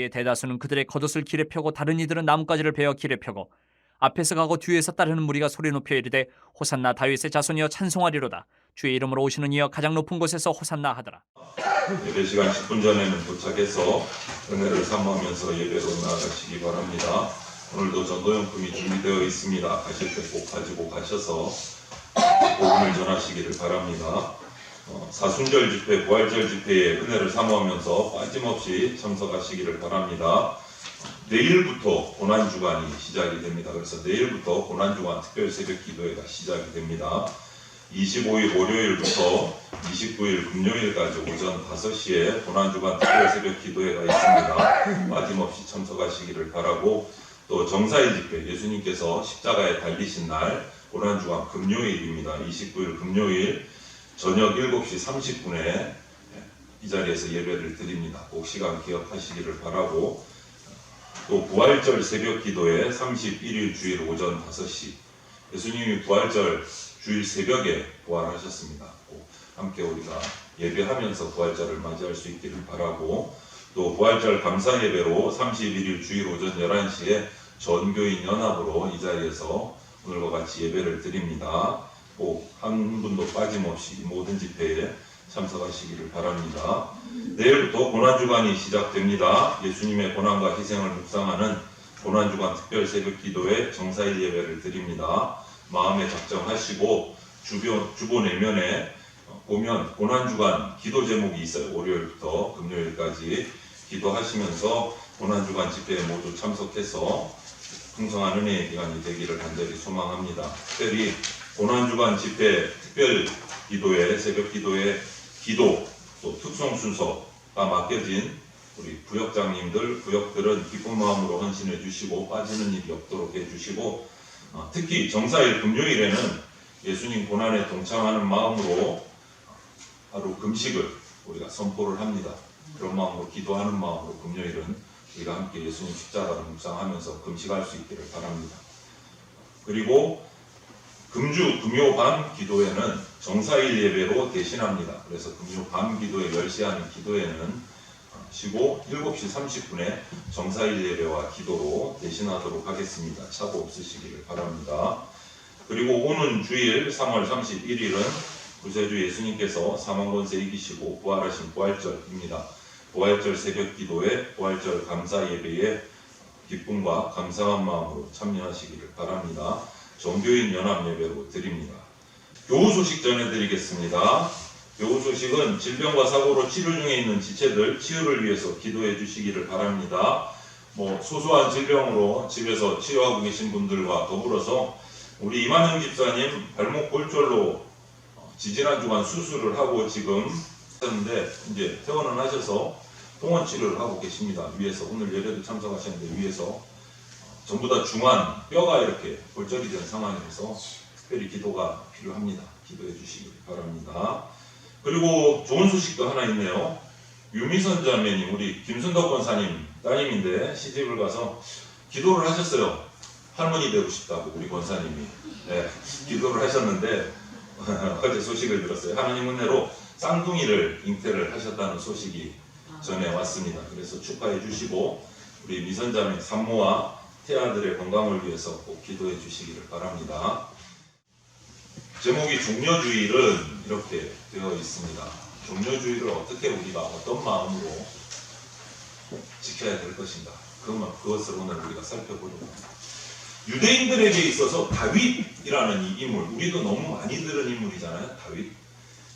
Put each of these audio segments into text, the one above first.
그의 대다수는 그들의 겉옷을 길에 펴고 다른 이들은 나뭇가지를 베어 길에 펴고 앞에서 가고 뒤에서 따르는 무리가 소리 높여 이르되 호산나 다윗의 자손이여 찬송하리로다. 주의 이름으로 오시는 이여 가장 높은 곳에서 호산나 하더라. 예배 시간 10분 전에는 도착해서 은혜를 삼으면서 예배로 나아가시기 바랍니다. 오늘도 전도용품이 준비되어 있습니다. 가실 때 꼭 가지고 가셔서 복음을 전하시기를 바랍니다. 사순절 집회, 부활절 집회에 은혜를 사모하면서 빠짐없이 참석하시기를 바랍니다. 내일부터 고난주간이 시작이 됩니다. 그래서 내일부터 고난주간 특별 새벽 기도회가 시작이 됩니다. 25일 월요일부터 29일 금요일까지 오전 5시에 고난주간 특별 새벽 기도회가 있습니다. 빠짐없이 참석하시기를 바라고, 또 정사일 집회, 예수님께서 십자가에 달리신 날 고난주간 금요일입니다. 29일 금요일 저녁 7시 30분에 이 자리에서 예배를 드립니다. 꼭 시간 기억하시기를 바라고, 또 부활절 새벽 기도회 31일 주일 오전 5시, 예수님이 부활절 주일 새벽에 부활하셨습니다. 꼭 함께 우리가 예배하면서 부활절을 맞이할 수 있기를 바라고, 또 부활절 감사 예배로 31일 주일 오전 11시에 전교인 연합으로 이 자리에서 오늘과 같이 예배를 드립니다. 꼭 한 분도 빠짐없이 모든 집회에 참석하시기를 바랍니다. 내일부터 고난주간이 시작됩니다. 예수님의 고난과 희생을 묵상하는 고난주간 특별 새벽 기도회 정사일 예배를 드립니다. 마음에 작정하시고 주보 내면에 보면 고난주간 기도 제목이 있어요. 월요일부터 금요일까지 기도하시면서 고난주간 집회에 모두 참석해서 풍성한 은혜의 기간이 되기를 간절히 소망합니다. 특별히 고난주간 집회 특별 기도회, 새벽 기도회 기도, 또 특송 순서가 맡겨진 우리 부역장님들, 부역들은 기쁜 마음으로 헌신해 주시고 빠지는 일이 없도록 해주시고, 특히 정사일 금요일에는 예수님 고난에 동참하는 마음으로 하루 금식을 우리가 선포를 합니다. 그런 마음으로 기도하는 마음으로 금요일은 우리가 함께 예수님 십자가를 묵상하면서 금식할 수 있기를 바랍니다. 그리고 금주 금요 밤 기도회는 정사일 예배로 대신합니다. 그래서 금요 밤 기도회 10시 하는 기도회는 쉬고 7시 30분에 정사일 예배와 기도로 대신하도록 하겠습니다. 착오 없으시기를 바랍니다. 그리고 오는 주일 3월 31일은 구세주 예수님께서 사망권세 이기시고 부활하신 부활절입니다. 부활절 새벽 기도회, 부활절 감사 예배에 기쁨과 감사한 마음으로 참여하시기를 바랍니다. 종교인 연합 예배로 드립니다. 교우 소식 전해드리겠습니다. 교우 소식은 질병과 사고로 치료 중에 있는 지체들 치유를 위해서 기도해 주시기를 바랍니다. 소소한 질병으로 집에서 치료하고 계신 분들과 더불어서 우리 이만영 집사님 발목 골절로 지지난 주간 수술을 하고 지금 하셨는데 이제 퇴원을 하셔서 통원 치료를 하고 계십니다. 위에서 오늘 예배도 참석하셨는데 위에서 전부 다 중환 뼈가 이렇게 골절이 된 상황이라서 특별히 기도가 필요합니다. 기도해 주시기 바랍니다. 그리고 좋은 소식도 하나 있네요. 유미선 자매님, 우리 김순덕 권사님 따님인데 시집을 가서 기도를 하셨어요. 할머니 되고 싶다고 우리 권사님이 기도를 하셨는데 어제 소식을 들었어요. 하나님 은혜로 쌍둥이를 잉태를 하셨다는 소식이 전해 왔습니다. 그래서 축하해 주시고 우리 미선자매 산모와 태아들의 건강을 위해서 꼭 기도해 주시기를 바랍니다. 제목이 종려주일은 이렇게 되어 있습니다. 종려주일을 어떻게 우리가 어떤 마음으로 지켜야 될 것인가, 그것을 오늘 우리가 살펴보려고 합니다. 유대인들에게 있어서 다윗이라는 이 인물, 우리도 너무 많이 들은 인물이잖아요. 다윗.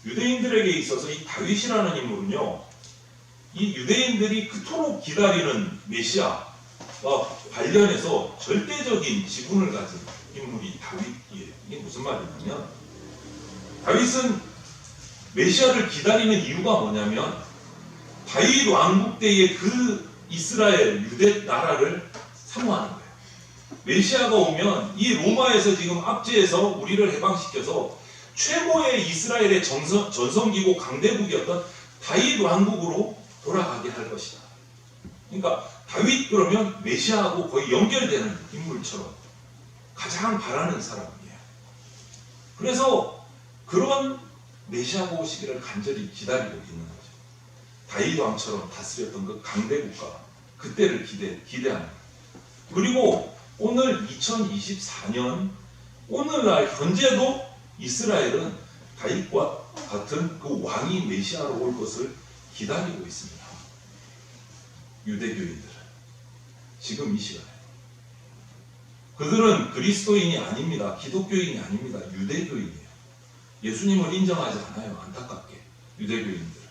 유대인들에게 있어서 이 다윗이라는 인물은요, 이 유대인들이 그토록 기다리는 메시아와 관련해서 절대적인 지분을 가진 인물이 다윗이에요. 이게 무슨 말이냐면, 다윗은 메시아를 기다리는 이유가 뭐냐면 다윗 왕국 때의 그 이스라엘 유대 나라를 사모하는 거예요. 메시아가 오면 이 로마에서 지금 압제해서 우리를 해방시켜서 최고의 이스라엘의 전성기고 강대국이었던 다윗 왕국으로 돌아가게 할 것이다. 그러니까 다윗 그러면 메시아하고 거의 연결되는 인물처럼 가장 바라는 사람이에요. 그래서 그런 메시아가 오시기를 간절히 기다리고 있는 거죠. 다윗 왕처럼 다스렸던 그 강대국가 그때를 기대합니다. 그리고 오늘 2024년 오늘날 현재도 이스라엘은 다윗과 같은 그 왕이 메시아로 올 것을 기다리고 있습니다. 유대교인들은 지금 이 시간에 그들은 그리스도인이 아닙니다. 기독교인이 아닙니다. 유대교인이에요. 예수님을 인정하지 않아요. 안타깝게 유대교인들은.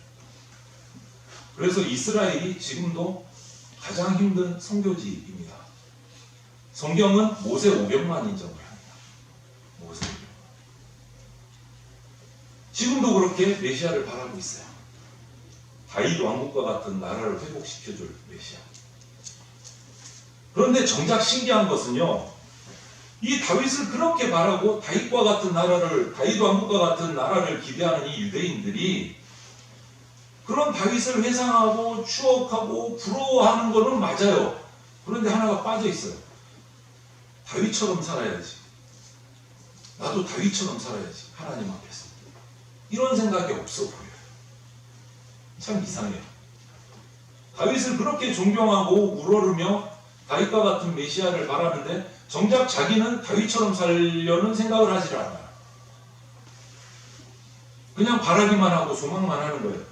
그래서 이스라엘이 지금도 가장 힘든 선교지입니다. 성경은 모세 오경만 인정을 합니다. 모세 오경만. 지금도 그렇게 메시아를 바라고 있어요. 다윗 왕국과 같은 나라를 회복시켜줄 메시아. 그런데 정작 신기한 것은요, 이 다윗을 그렇게 바라고 다윗과 같은 나라를, 다윗 왕국과 같은 나라를 기대하는 이 유대인들이 그런 다윗을 회상하고 추억하고 부러워하는 것은 맞아요. 그런데 하나가 빠져 있어요. 다윗처럼 살아야지. 나도 다윗처럼 살아야지. 하나님 앞에서. 이런 생각이 없어 보여요. 참 이상해요. 다윗을 그렇게 존경하고 우러르며 다윗과 같은 메시아를 바라는데 정작 자기는 다윗처럼 살려는 생각을 하지 않아요. 그냥 바라기만 하고 소망만 하는 거예요.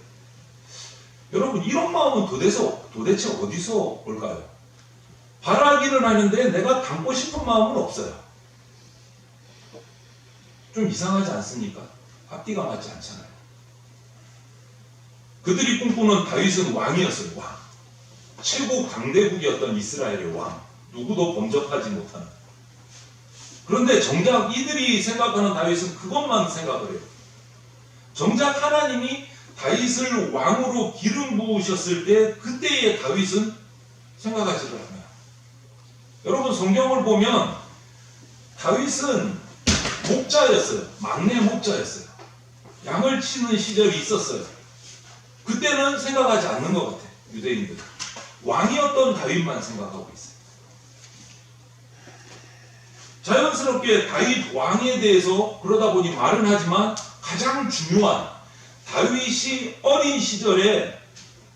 여러분, 이런 마음은 도대체 어디서 올까요? 바라기는 하는데 내가 담고 싶은 마음은 없어요. 좀 이상하지 않습니까? 앞뒤가 맞지 않잖아요. 그들이 꿈꾸는 다윗은 왕이었어요. 왕. 최고 강대국이었던 이스라엘의 왕. 누구도 범접하지 못하는. 그런데 정작 이들이 생각하는 다윗은 그것만 생각을 해요. 정작 하나님이 다윗을 왕으로 기름 부으셨을 때 그때의 다윗은 생각하지를 않아요. 여러분, 성경을 보면 다윗은 목자였어요. 막내 목자였어요. 양을 치는 시절이 있었어요. 그때는 생각하지 않는 것 같아요. 유대인들. 왕이었던 다윗만 생각하고 있어요. 자연스럽게 다윗 왕에 대해서 그러다 보니 말은 하지만 가장 중요한 다윗이 어린 시절에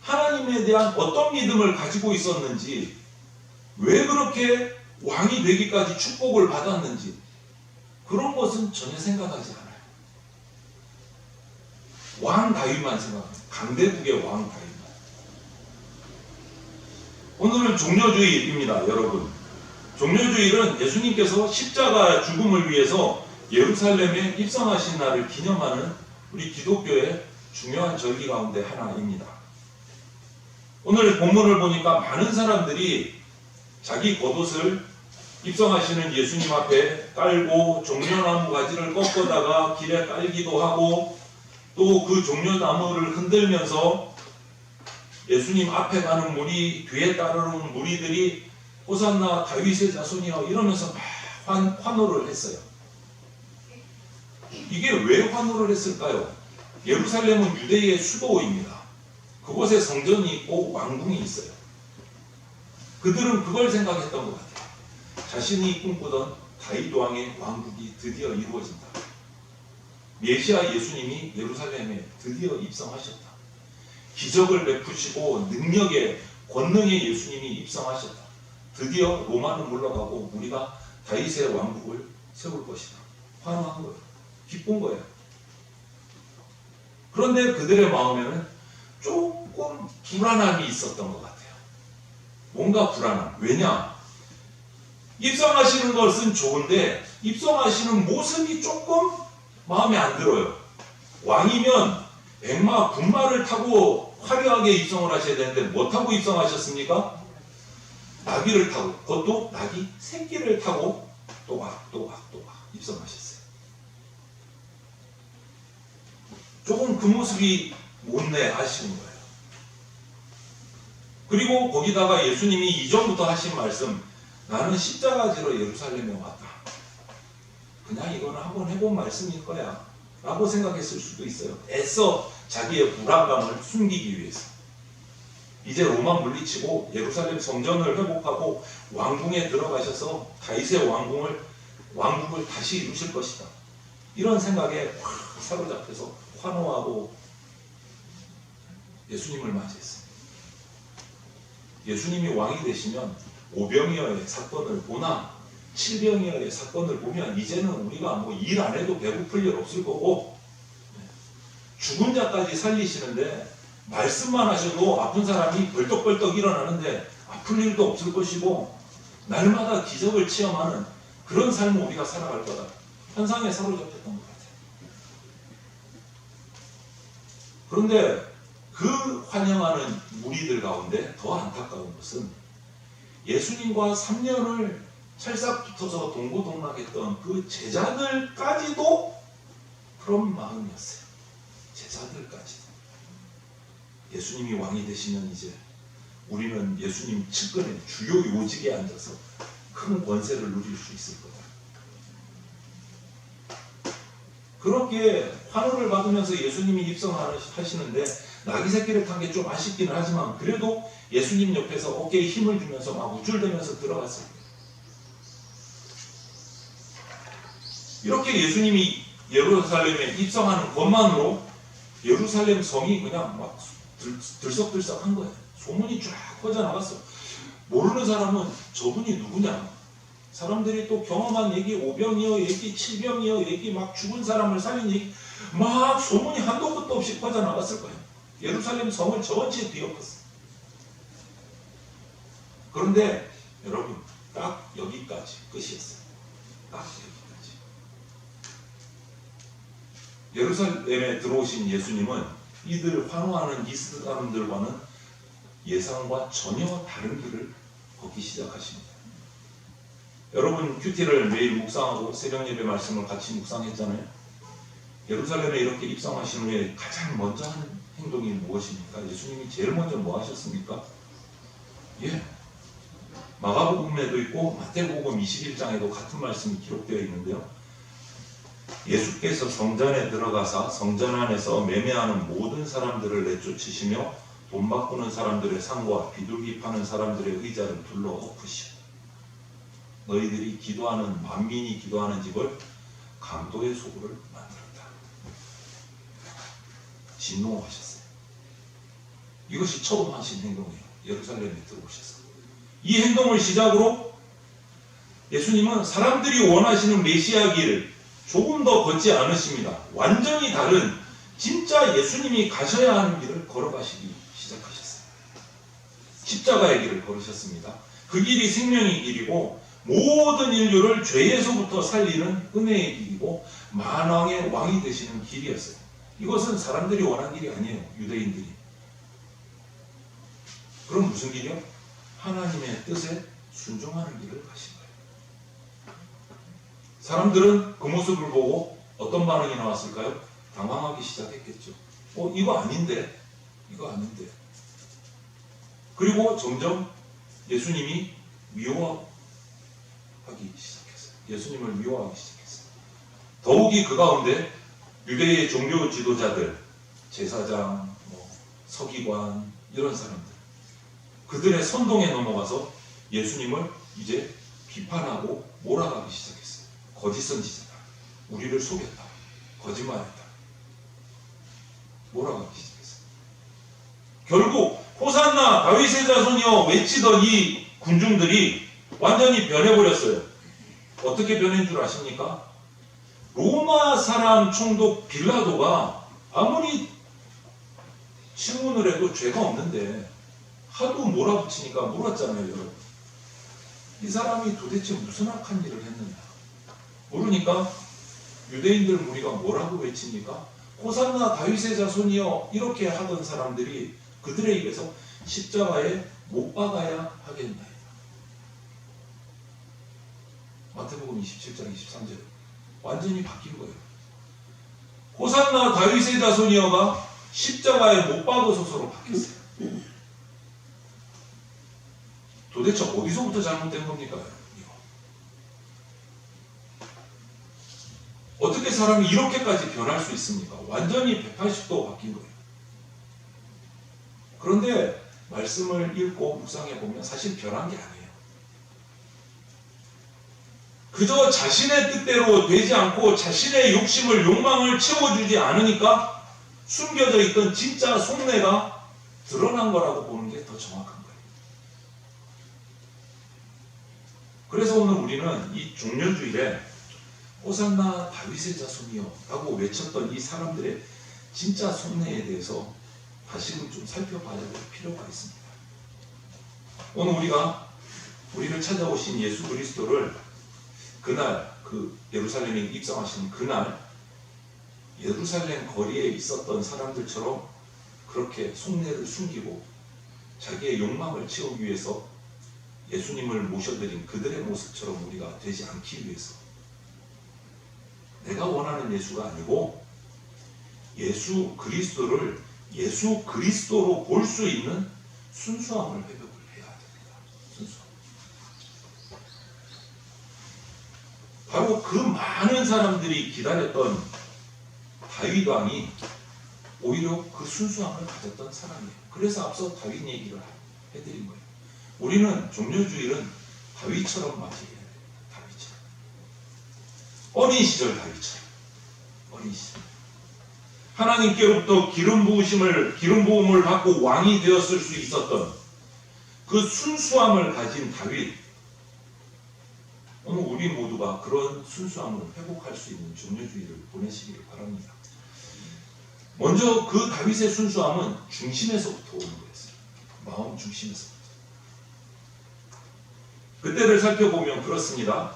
하나님에 대한 어떤 믿음을 가지고 있었는지, 왜 그렇게 왕이 되기까지 축복을 받았는지, 그런 것은 전혀 생각하지 않아요. 왕 다윗만 생각합니다. 강대국의 왕 다윗만. 오늘은 종려주일입니다, 여러분. 종려주일은 예수님께서 십자가 죽음을 위해서 예루살렘에 입성하신 날을 기념하는 우리 기독교의 중요한 절기 가운데 하나입니다. 오늘 본문을 보니까 많은 사람들이 자기 겉옷을 입성하시는 예수님 앞에 깔고 종려나무 가지를 꺾어다가 길에 깔기도 하고, 또 그 종려나무를 흔들면서 예수님 앞에 가는 무리, 뒤에 따르는 무리들이 호산나 다윗의 자손이여 이러면서 막 환호를 했어요. 이게 왜 환호를 했을까요? 예루살렘은 유대의 수도입니다. 그곳에 성전이 있고 왕궁이 있어요. 그들은 그걸 생각했던 것 같아요. 자신이 꿈꾸던 다윗 왕의 왕국이 드디어 이루어진다. 메시아 예수님이 예루살렘에 드디어 입성하셨다. 기적을 베푸시고 능력의 권능의 예수님이 입성하셨다. 드디어 로마는 물러가고 우리가 다윗의 왕국을 세울 것이다. 환호한 거예요. 기쁜 거예요. 그런데 그들의 마음에는 조금 불안함이 있었던 것 같아요. 뭔가 불안함. 왜냐? 입성하시는 것은 좋은데 입성하시는 모습이 조금 마음에 안 들어요. 왕이면 백마, 군마를 타고 화려하게 입성을 하셔야 되는데 뭐 타고 입성하셨습니까? 나귀를 타고, 그것도 나귀 새끼를 타고 또박또박 입성하셨어요. 조금 그 모습이 못내 아쉬운 거예요. 그리고 거기다가 예수님이 이전부터 하신 말씀, 나는 십자가지로 예루살렘에 왔다. 그냥 이거는 한번 해본 말씀일 거야 라고 생각했을 수도 있어요. 애써 자기의 불안감을 숨기기 위해서. 이제 로마 물리치고 예루살렘 성전을 회복하고 왕궁에 들어가셔서 다윗의 왕국을 다시 이루실 것이다. 이런 생각에 확 사로잡혀서 환호하고 예수님을 맞이했습니다. 예수님이 왕이 되시면 오병이어의 사건을 보나 칠병이어의 사건을 보면 이제는 우리가 뭐 일 안 해도 배고플 일 없을 거고, 죽은 자까지 살리시는데 말씀만 하셔도 아픈 사람이 벌떡벌떡 일어나는데 아플 일도 없을 것이고, 날마다 기적을 체험하는 그런 삶을 우리가 살아갈 거다. 환상에 사로잡혔던 것 같아요. 그런데 그 환영하는 무리들 가운데 더 안타까운 것은 예수님과 3년을 찰싹 붙어서 동고동락했던 그 제자들까지도 그런 마음이었어요. 제자들까지도. 예수님이 왕이 되시면 이제 우리는 예수님 측근의 주요 요직에 앉아서 큰 권세를 누릴 수 있을 거다. 그렇게 환호를 받으면서 예수님이 입성하시는데 나귀 새끼를 탄 게 좀 아쉽기는 하지만 그래도 예수님 옆에서 어깨에 힘을 주면서 막 우쭐대면서 들어갔어요. 이렇게 예수님이 예루살렘에 입성하는 것만으로 예루살렘 성이 그냥 막 들썩들썩한 거예요. 소문이 쫙 퍼져나갔어. 모르는 사람은 저분이 누구냐? 사람들이 또 경험한 얘기, 오병이어 얘기, 칠병이어 얘기, 막 죽은 사람을 살린 얘기, 막 소문이 한도 끝도 없이 퍼져나갔을 거예요. 예루살렘 성을 전체에 뒤엎었어요. 그런데 여러분, 딱 여기까지 끝이었어요. 딱 여기까지. 예루살렘에 들어오신 예수님은 이들 환호하는 이 사람들과는 예상과 전혀 다른 길을 걷기 시작하십니다. 여러분, 큐티를 매일 묵상하고 새벽 예배 말씀을 같이 묵상했잖아요. 예루살렘에 이렇게 입성하신 후에 가장 먼저 하는 행동이 무엇입니까? 예수님이 제일 먼저 뭐 하셨습니까? 마가복음에도 있고 마태복음 21장에도 같은 말씀이 기록되어 있는데요. 예수께서 성전에 들어가사 성전 안에서 매매하는 모든 사람들을 내쫓으시며 돈 바꾸는 사람들의 상과 비둘기 파는 사람들의 의자를 둘러 엎으시고 너희들이 기도하는 만민이 기도하는 집을 강도의 소굴을 만들었다. 진노하셨어요. 이것이 처음 하신 행동이에요. 예루살렘에 들어오셔서. 이 행동을 시작으로 예수님은 사람들이 원하시는 메시아 길을 조금 더 걷지 않으십니다. 완전히 다른 진짜 예수님이 가셔야 하는 길을 걸어가시기 시작하셨어요. 십자가의 길을 걸으셨습니다. 그 길이 생명의 길이고 모든 인류를 죄에서부터 살리는 은혜의 길이고 만왕의 왕이 되시는 길이었어요. 이것은 사람들이 원한 길이 아니에요. 유대인들이. 그럼 무슨 길이요? 하나님의 뜻에 순종하는 길을 가신 거예요. 사람들은 그 모습을 보고 어떤 반응이 나왔을까요? 당황하기 시작했겠죠. 이거 아닌데? 이거 아닌데? 그리고 점점 예수님이 미워하기 시작했어요. 예수님을 미워하기 시작했어요. 더욱이 그 가운데 유대의 종교 지도자들, 제사장, 서기관 이런 사람들, 그들의 선동에 넘어가서 예수님을 이제 비판하고 몰아가기 시작했어요. 거짓 선지자다. 우리를 속였다. 거짓말했다. 몰아가기 시작했어요. 결국 호산나 다윗의 자손이여 외치던 이 군중들이 완전히 변해버렸어요. 어떻게 변한 줄 아십니까? 로마 사람 총독 빌라도가 아무리 신문을 해도 죄가 없는데 하도 몰아붙이니까 몰았잖아요. 여러분. 이 사람이 도대체 무슨 악한 일을 했느냐 모르니까 유대인들 무리가 뭐라고 외칩니까? 호산나 다윗의 자손이여 이렇게 하던 사람들이 그들의 입에서 십자가에 못 박아야 하겠나이다. 마태복음 27장 23절 완전히 바뀐 거예요. 호산나 다윗의 자손이여가 십자가에 못 박으소서로 바뀌었어요. 도대체 어디서부터 잘못된 겁니까? 이거. 어떻게 사람이 이렇게까지 변할 수 있습니까? 완전히 180도 바뀐 거예요. 그런데 말씀을 읽고 묵상해 보면 사실 변한 게 아니에요. 그저 자신의 뜻대로 되지 않고 자신의 욕심을 욕망을 채워주지 않으니까 숨겨져 있던 진짜 속내가 드러난 거라고 보는 게 더 정확한 거예요. 그래서 오늘 우리는 이 종려주일에 호산나 다윗의 자손이여 라고 외쳤던 이 사람들의 진짜 속내에 대해서 다시금 좀 살펴봐야 될 필요가 있습니다. 오늘 우리를 찾아오신 예수 그리스도를 그날 그 예루살렘에 입성하신 그날 예루살렘 거리에 있었던 사람들처럼 그렇게 속내를 숨기고 자기의 욕망을 채우기 위해서 예수님을 모셔드린 그들의 모습처럼 우리가 되지 않기 위해서 내가 원하는 예수가 아니고 예수 그리스도를 예수 그리스도로 볼 수 있는 순수함을 회복을 해야 됩니다. 순수함. 바로 그 많은 사람들이 기다렸던 다윗 왕이 오히려 그 순수함을 가졌던 사람이에요. 그래서 앞서 다윗 얘기를 해드린 거예요. 우리는 종려주일은 다윗처럼 맞이해야 돼요. 다윗처럼. 어린 시절 다윗처럼. 어린 시절. 하나님께로부터 기름 부음을 받고 왕이 되었을 수 있었던 그 순수함을 가진 다윗. 오늘 우리 모두가 그런 순수함을 회복할 수 있는 종려주일을 보내시기를 바랍니다. 먼저 그 다윗의 순수함은 중심에서부터 오는 거였어요. 마음 중심에서부터. 그때를 살펴보면 그렇습니다.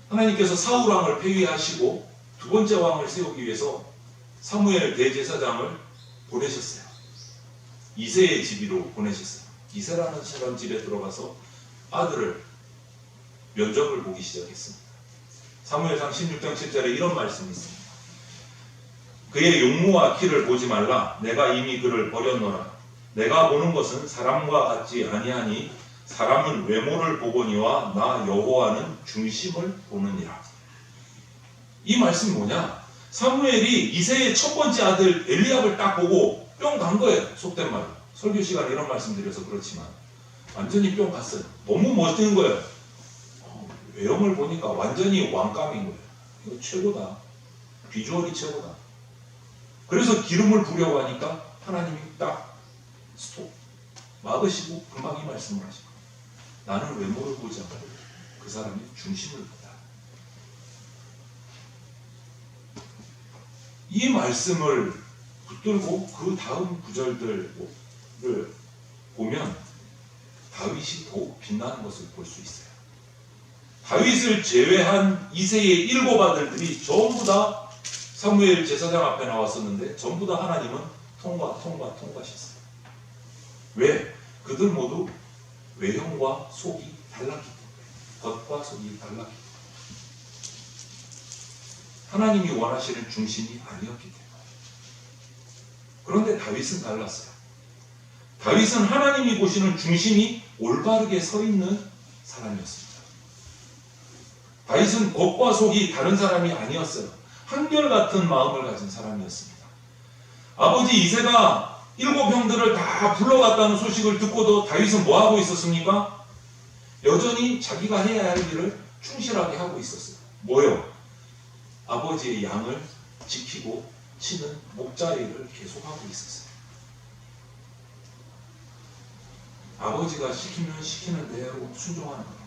하나님께서 사울 왕을 폐위하시고 두 번째 왕을 세우기 위해서 사무엘 대제사장을 보내셨어요. 이새의 집으로 보내셨어요. 이새라는 사람 집에 들어가서 아들을 면접을 보기 시작했습니다. 사무엘상 16장 7절에 이런 말씀이 있습니다. 그의 용모와 키를 보지 말라. 내가 이미 그를 버렸노라. 내가 보는 것은 사람과 같지 아니하니 사람은 외모를 보거니와 나 여호와는 중심을 보느니라. 이 말씀이 뭐냐? 사무엘이 이새의 첫 번째 아들 엘리압을 딱 보고 뿅 간 거예요. 속된 말로. 설교 시간에 이런 말씀 드려서 그렇지만 완전히 뿅 갔어요. 너무 멋진 거예요. 외형을 보니까 완전히 왕감인 거예요. 이거 최고다. 비주얼이 최고다. 그래서 기름을 부려고 하니까 하나님이 딱 스톱 막으시고 금방 이 말씀을 하시고 나는 외모를 보지 않고 그 사람이 중심을 본다. 이 말씀을 붙들고 그 다음 구절들을 보면 다윗이 더욱 빛나는 것을 볼 수 있어요. 다윗을 제외한 이새의 7 아들들이 전부 다 사무엘 제사장 앞에 나왔었는데 전부 다 하나님은 통과하셨어요. 왜? 그들 모두 외형과 속이 달랐기 때문에. 겉과 속이 달랐기 때문에. 하나님이 원하시는 중심이 아니었기 때문에. 그런데 다윗은 달랐어요. 다윗은 하나님이 보시는 중심이 올바르게 서 있는 사람이었습니다. 다윗은 겉과 속이 다른 사람이 아니었어요. 한결같은 마음을 가진 사람이었습니다. 아버지 이새가 7 형들을 다 불러갔다는 소식을 듣고도 다윗은 뭐하고 있었습니까? 여전히 자기가 해야 할 일을 충실하게 하고 있었어요. 뭐요? 아버지의 양을 지키고 치는 목자 일을 계속하고 있었어요. 아버지가 시키면 시키는 대로 순종하는 거예요.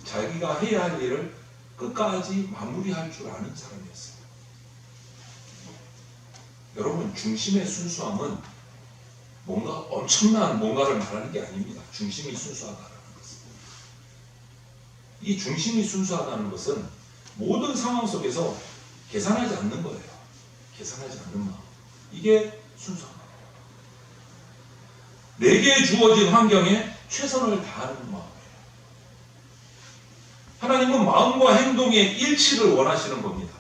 자기가 해야 할 일을 끝까지 마무리할 줄 아는 사람이었어요. 여러분, 중심의 순수함은 뭔가 엄청난 뭔가를 말하는 게 아닙니다. 중심이 순수하다는 것은. 이 중심이 순수하다는 것은 모든 상황 속에서 계산하지 않는 거예요. 계산하지 않는 마음. 이게 순수함. 내게 주어진 환경에 최선을 다하는 마음이에요. 하나님은 마음과 행동의 일치를 원하시는 겁니다.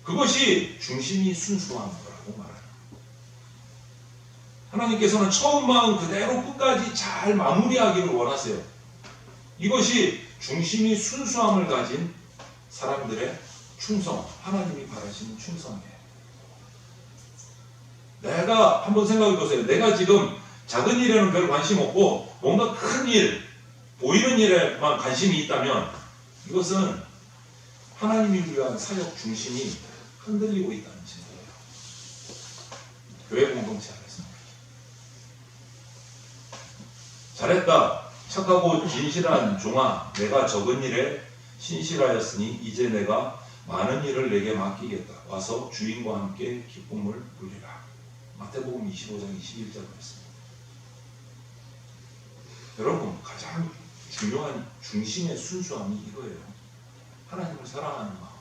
그것이 중심이 순수한 거라고 말해요. 하나님께서는 처음 마음 그대로 끝까지 잘 마무리하기를 원하세요. 이것이 중심이 순수함을 가진 사람들의 충성, 하나님이 바라시는 충성이에요. 내가 한번 생각해 보세요. 내가 지금 작은 일에는 별 관심 없고 뭔가 큰 일, 보이는 일에만 관심이 있다면 이것은 하나님이 위한 사역 중심이 흔들리고 있다는 증거예요. 교회 공동체 안에서. 잘했다. 착하고 진실한 종아, 내가 적은 일에 신실하였으니 이제 내가 많은 일을 내게 맡기겠다. 와서 주인과 함께 기쁨을 누리라. 마태복음 25장 21절 말씀. 여러분, 가장 중요한 중심의 순수함이 이거예요. 하나님을 사랑하는 마음.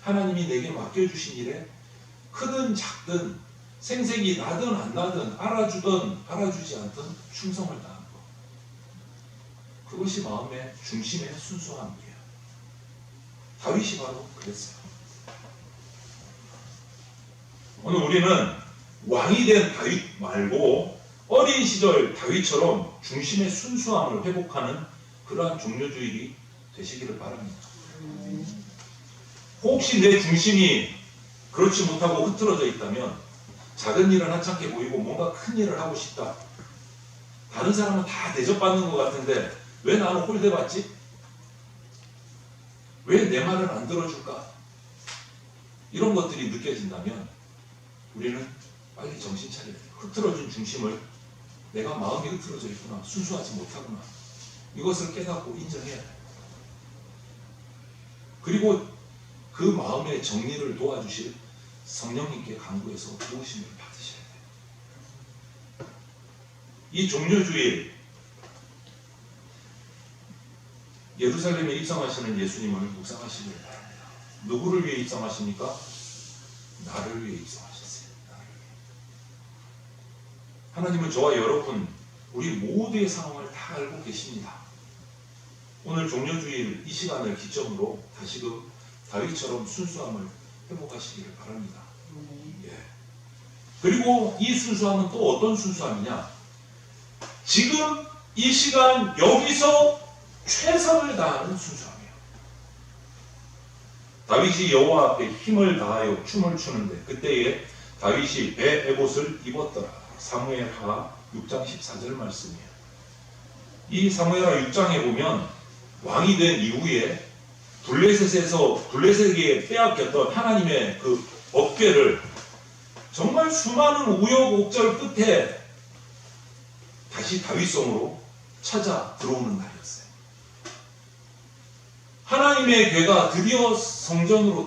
하나님이 내게 맡겨주신 일에 크든 작든 생색이 나든 안 나든 알아주든 알아주지 않든 충성을 다하는 것. 그것이 마음의 중심의 순수함이에요. 다윗이 바로 그랬어요. 오늘 우리는 왕이 된 다윗 말고 어린 시절 다윗처럼 중심의 순수함을 회복하는 그러한 종료주일이 되시기를 바랍니다. 혹시 내 중심이 그렇지 못하고 흐트러져 있다면 작은 일은 하찮게 보이고 뭔가 큰 일을 하고 싶다. 다른 사람은 다 대접받는 것 같은데 왜 나는 홀대받지? 왜 내 말을 안 들어줄까? 이런 것들이 느껴진다면 우리는 빨리 정신 차려야 돼요. 흐트러진 중심을 내가 마음이 흐트러져 있구나. 순수하지 못하구나. 이것을 깨닫고 인정해야 돼요. 그리고 그 마음의 정리를 도와주실 성령님께 간구해서 도우심을 받으셔야 돼요. 이 종료주일 예루살렘에 입성하시는 예수님을 묵상하시길 바랍니다. 누구를 위해 입성하십니까? 나를 위해 입성하셨어요. 나를 위해. 하나님은 저와 여러분 우리 모두의 상황을 다 알고 계십니다. 오늘 종료주일 이 시간을 기점으로 다시금 다윗처럼 순수함을 회복하시기를 바랍니다. 예. 그리고 이 순수함은 또 어떤 순수함이냐? 지금 이 시간 여기서 최선을 다하는 순수함이에요. 다윗이 여호와 앞에 힘을 다하여 춤을 추는데 그때에 다윗이 배 에봇을 입었더라. 사무엘하 6장 14절 말씀이에요. 이 사무엘하 6장에 보면 왕이 된 이후에 블레셋에게 빼앗겼던 하나님의 그 법궤를 정말 수많은 우여곡절 끝에 다시 다윗성으로 찾아 들어오는 날이었어요. 하나님의 궤가 드디어 성막으로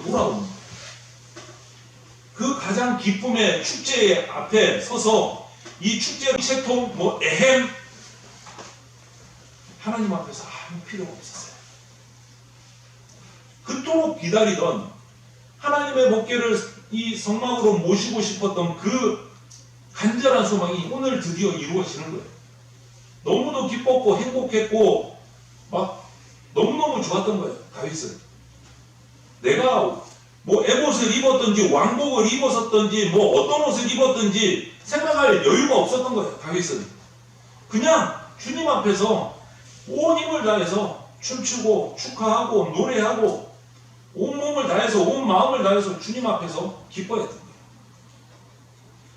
돌아오는 거예요. 그 가장 기쁨의 축제 앞에 서서 이 축제 채통 에헴 하나님 앞에서 아무 필요가 없었어요. 그토록 기다리던 하나님의 법궤를 이 성막으로 모시고 싶었던 그 간절한 소망이 오늘 드디어 이루어지는 거예요. 너무도 기뻤고 행복했고 막 너무너무 좋았던 거예요. 다윗은 내가 에봇을 입었든지 왕복을 입었었든지 어떤 옷을 입었든지 생각할 여유가 없었던 거예요. 다윗은 그냥 주님 앞에서 온 힘을 다해서 춤추고 축하하고 노래하고 온몸을 다해서 온 마음을 다해서 주님 앞에서 기뻐했던 거예요.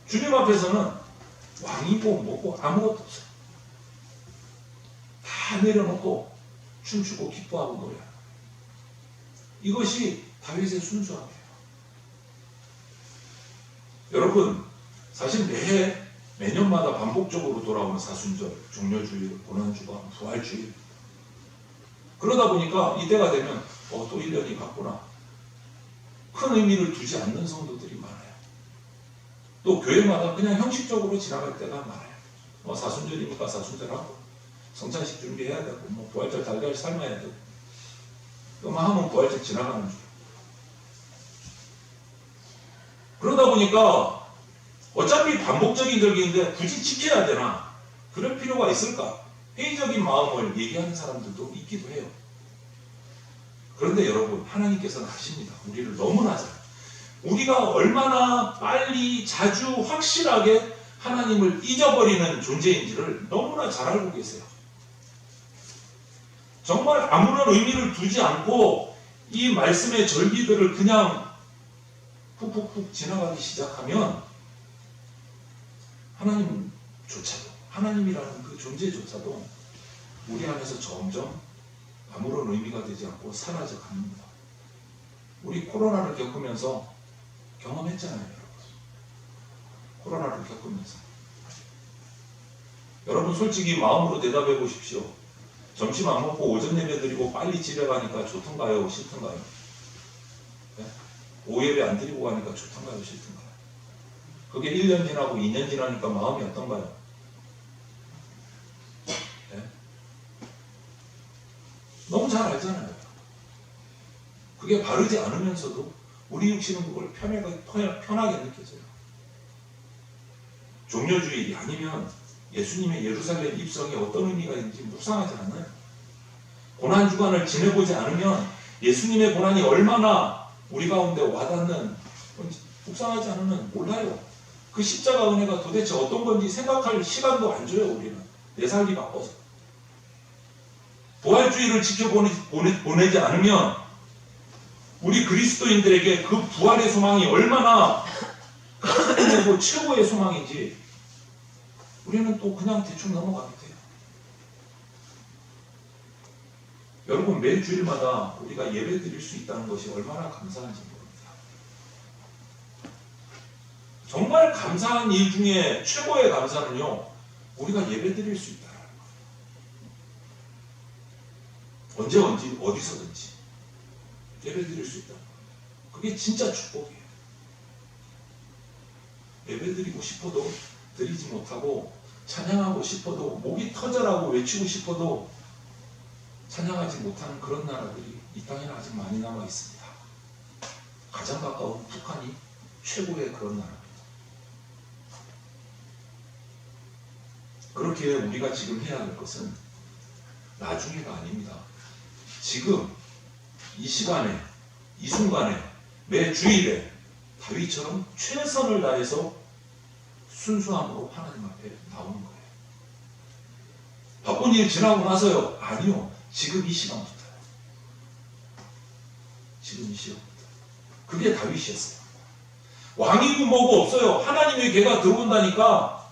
주님 앞에서는 왕이고 뭐고 아무것도 없어요. 다 내려놓고 춤추고 기뻐하고 노래하는 거예요. 이것이 다윗의 순수함이에요. 여러분, 사실 매년마다 반복적으로 돌아오는 사순절, 종료주일, 고난주간, 부활주일. 그러다 보니까 이때가 되면 또 1년이 갔구나. 큰 의미를 두지 않는 성도들이 많아요. 또 교회마다 그냥 형식적으로 지나갈 때가 많아요. 사순절이니까 사순절하고 성찬식 준비해야 되고 부활절 달걀 삶아야 되고 그만 하면 부활절 지나가는 줄. 그러다 보니까 어차피 반복적인 절기인데 굳이 지켜야 되나? 그럴 필요가 있을까? 회의적인 마음을 얘기하는 사람들도 있기도 해요. 그런데 여러분, 하나님께서는 아십니다. 우리를 너무나 잘. 우리가 얼마나 빨리 자주 확실하게 하나님을 잊어버리는 존재인지를 너무나 잘 알고 계세요. 정말 아무런 의미를 두지 않고 이 말씀의 절기들을 그냥 푹푹푹 지나가기 시작하면 하나님조차도, 하나님이라는 그 존재조차도 우리 안에서 점점 아무런 의미가 되지 않고 사라져 갑니다. 우리 코로나를 겪으면서 경험했잖아요, 여러분. 코로나를 겪으면서 여러분 솔직히 마음으로 대답해 보십시오. 점심 안 먹고 오전 예배 드리고 빨리 집에 가니까 좋던가요? 싫던가요? 네? 오예배 안 드리고 가니까 좋던가요? 싫던가요? 그게 1년 지나고 2년 지나니까 마음이 어떤가요? 네? 너무 잘 알잖아요. 그게 바르지 않으면서도 우리 육신은 그걸 편하게 느껴져요. 종려주일이 아니면 예수님의 예루살렘 입성이 어떤 의미가 있는지 묵상하지 않아요. 고난주간을 지내보지 않으면 예수님의 고난이 얼마나 우리 가운데 와닿는 건지 묵상하지 않으면 몰라요. 그 십자가 은혜가 도대체 어떤 건지 생각할 시간도 안 줘요. 우리는 내 살기 바빠서. 부활주의를 지켜보내지 않으면 우리 그리스도인들에게 그 부활의 소망이 얼마나 큰 최고의 소망인지 우리는 또 그냥 대충 넘어가게 돼요. 여러분 매 주일마다 우리가 예배 드릴 수 있다는 것이 얼마나 감사한지 모릅니다. 정말 감사한 일 중에 최고의 감사는요, 우리가 예배 드릴 수 있다는 거예요. 언제 어디서든지 예배 드릴 수 있다. 그게 진짜 축복이에요. 예배 드리고 싶어도 드리지 못하고 찬양하고 싶어도 목이 터져라고 외치고 싶어도 찬양하지 못하는 그런 나라들이 이 땅에는 아직 많이 남아 있습니다. 가장 가까운 북한이 최고의 그런 나라입니다. 그렇게 우리가 지금 해야 할 것은 나중에가 아닙니다. 지금 이 시간에 이 순간에 매 주일에 다윗처럼 최선을 다해서 순수함으로 하나님 앞에 나오는 거예요. 바쁜 일 지나고 나서요? 아니요. 지금 이 시간부터요. 지금 이 시간부터. 그게 다윗이었어요. 왕이고 뭐고 없어요. 하나님의 괴가 들어온다니까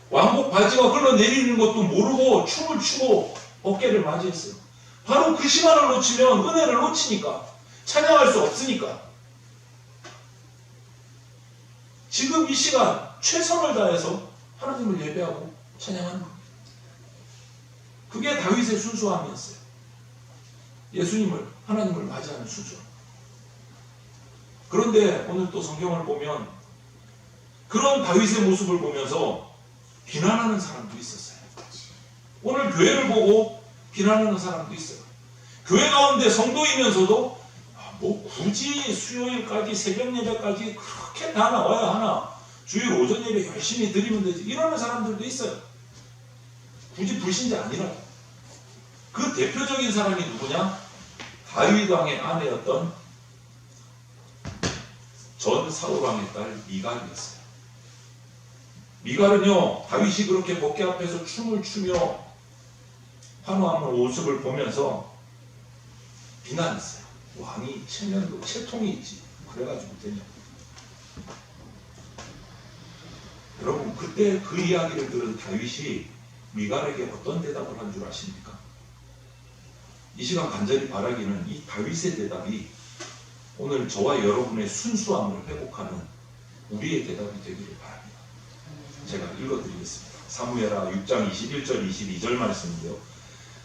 왕복 바지가 흘러내리는 것도 모르고 춤을 추고 어깨를 맞이했어요. 바로 그 시간을 놓치면 은혜를 놓치니까 찬양할 수 없으니까 지금 이 시간 최선을 다해서 하나님을 예배하고 찬양하는 겁니다. 그게 다윗의 순수함이었어요. 예수님을 하나님을 맞이하는 순수함. 그런데 오늘 또 성경을 보면 그런 다윗의 모습을 보면서 비난하는 사람도 있었어요. 오늘 교회를 보고 비난하는 사람도 있어요. 교회 가운데 성도이면서도 뭐 굳이 수요일까지 새벽 예배까지 그렇게 다 나와야 하나? 주일 오전 예배 열심히 드리면 되지. 이러는 사람들도 있어요. 굳이 불신자 아니라도. 그 대표적인 사람이 누구냐? 다윗 왕의 아내였던 전 사울왕의 딸 미갈이었어요. 미갈은요, 다윗이 그렇게 법궤 앞에서 춤을 추며 환호하는 모습을 보면서 비난했어요. 왕이 체면도 채통이 있지. 그래가지고 되냐. 여러분, 그때 그 이야기를 들은 다윗이 미갈에게 어떤 대답을 한 줄 아십니까? 이 시간 간절히 바라기는 이 다윗의 대답이 오늘 저와 여러분의 순수함을 회복하는 우리의 대답이 되기를 바랍니다. 제가 읽어드리겠습니다. 사무엘하 6장 21절 22절 말씀인데요.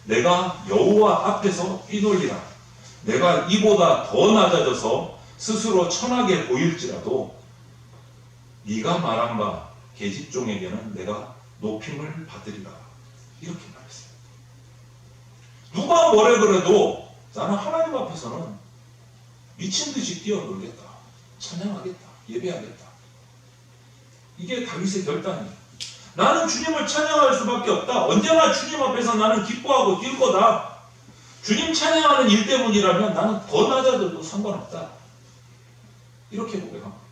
내가 여호와 앞에서 휘놀리라. 내가 이보다 더 낮아져서 스스로 천하게 보일지라도 네가 말한 바 계집종에게는 내가 높임을 받으리라. 이렇게 말했어요. 누가 뭐래 그래도 나는 하나님 앞에서는 미친듯이 뛰어놀겠다. 찬양하겠다. 예배하겠다. 이게 다윗의 결단이에요. 나는 주님을 찬양할 수밖에 없다. 언제나 주님 앞에서 나는 기뻐하고 뛸 거다. 주님 찬양하는 일 때문이라면 나는 더 낮아져도 상관없다. 이렇게 고백합니다.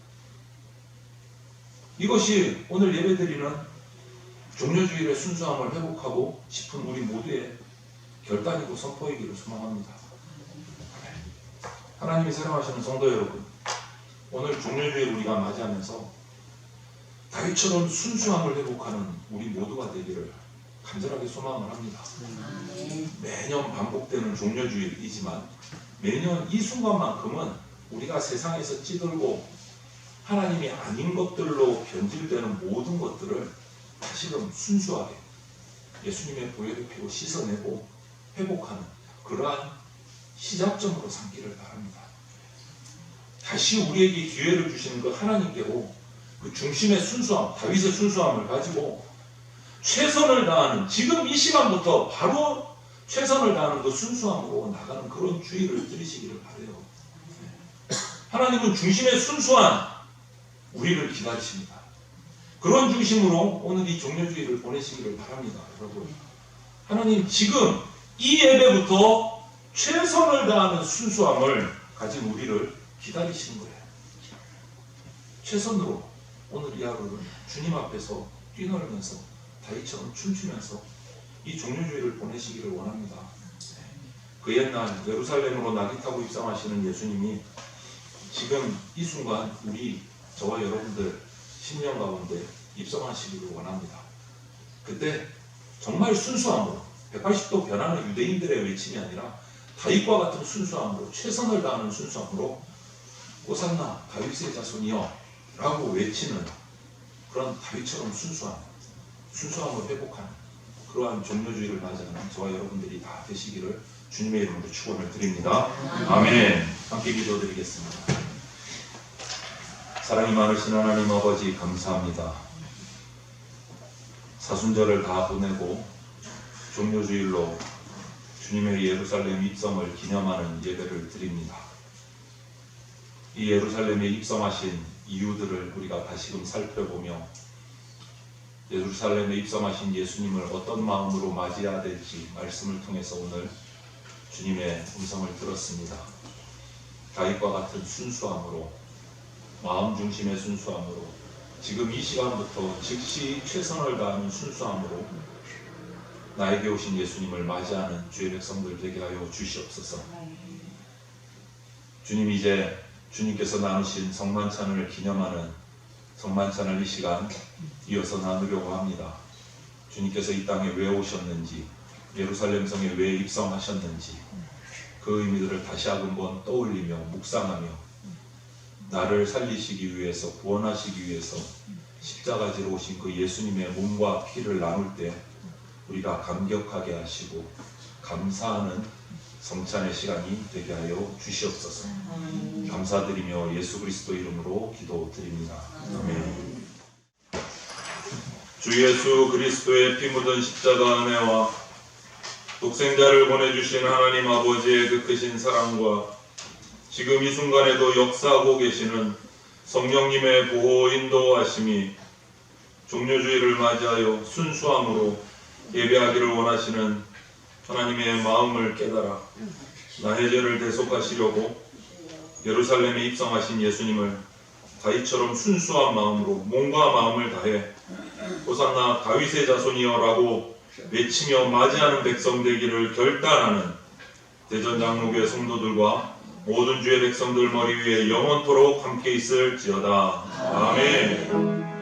이것이 오늘 예배드리는 종려주일의 순수함을 회복하고 싶은 우리 모두의 결단이고 선포이기를 소망합니다. 하나님이 사랑하시는 성도 여러분, 오늘 종려주일 우리가 맞이하면서 다윗처럼 순수함을 회복하는 우리 모두가 되기를 간절하게 소망을 합니다. 매년 반복되는 종려주일이지만 매년 이 순간만큼은 우리가 세상에서 찌들고 하나님이 아닌 것들로 변질되는 모든 것들을 다시금 순수하게 예수님의 보혈을 피고 씻어내고 회복하는 그러한 시작점으로 삼기를 바랍니다. 다시 우리에게 기회를 주시는 그 하나님께로 그 중심의 순수함, 다윗의 순수함을 가지고 최선을 다하는, 지금 이 시간부터 바로 최선을 다하는 그 순수함으로 나가는 그런 주의를 들이시기를 바라요. 하나님은 중심의 순수한 우리를 기다리십니다. 그런 중심으로 오늘 이 종료주의를 보내시기를 바랍니다. 여러분, 하나님 지금 이 예배부터 최선을 다하는 순수함을 가진 우리를 기다리시는 거예요. 최선으로 오늘 이 하루를 주님 앞에서 뛰놀면서 다윗처럼 춤추면서 이 종료주의를 보내시기를 원합니다. 그 옛날 예루살렘으로 나귀 타고 입성하시는 예수님이 지금 이 순간 우리 저와 여러분들 심령 가운데 입성하시기를 원합니다. 그때 정말 순수함으로 180도 변하는 유대인들의 외침이 아니라 다윗과 같은 순수함으로, 최선을 다하는 순수함으로 호산나 다윗의 자손이여 라고 외치는 그런 다윗처럼 순수함을 회복하는 그러한 종료주의를 맞이하는 저와 여러분들이 다 되시기를 주님의 이름으로 축원을 드립니다. 아멘. 함께 기도드리겠습니다. 사랑이 많으신 하나님 아버지 감사합니다. 사순절을 다 보내고 종료주일로 주님의 예루살렘 입성을 기념하는 예배를 드립니다. 이 예루살렘에 입성하신 이유들을 우리가 다시금 살펴보며 예루살렘에 입성하신 예수님을 어떤 마음으로 맞이해야 될지 말씀을 통해서 오늘 주님의 음성을 들었습니다. 다윗과 같은 순수함으로, 마음 중심의 순수함으로, 지금 이 시간부터 즉시 최선을 다하는 순수함으로 나에게 오신 예수님을 맞이하는 주의 백성들 되게 하여 주시옵소서. 주님, 이제 주님께서 나누신 성만찬을 기념하는 성만찬을 이 시간 이어서 나누려고 합니다. 주님께서 이 땅에 왜 오셨는지, 예루살렘 성에 왜 입성하셨는지 그 의미들을 다시 한번 떠올리며 묵상하며 나를 살리시기 위해서, 구원하시기 위해서 십자가지로 오신 그 예수님의 몸과 피를 나눌 때 우리가 감격하게 하시고 감사하는 성찬의 시간이 되게 하여 주시옵소서. 감사드리며 예수 그리스도 이름으로 기도드립니다. 아멘. 주 예수 그리스도의 피 묻은 십자가 은혜와 독생자를 보내주신 하나님 아버지의 그 크신 사랑과 지금 이 순간에도 역사하고 계시는 성령님의 보호 인도하심이 종료주의를 맞이하여 순수함으로 예배하기를 원하시는 하나님의 마음을 깨달아 나의 죄를 대속하시려고 예루살렘에 입성하신 예수님을 다윗처럼 순수한 마음으로 몸과 마음을 다해 호산나 다윗의 자손이여 라고 외치며 맞이하는 백성 되기를 결단하는 대전장로교회 성도들과 모든 주의 백성들 머리 위에 영원토록 함께 있을지어다. 아멘.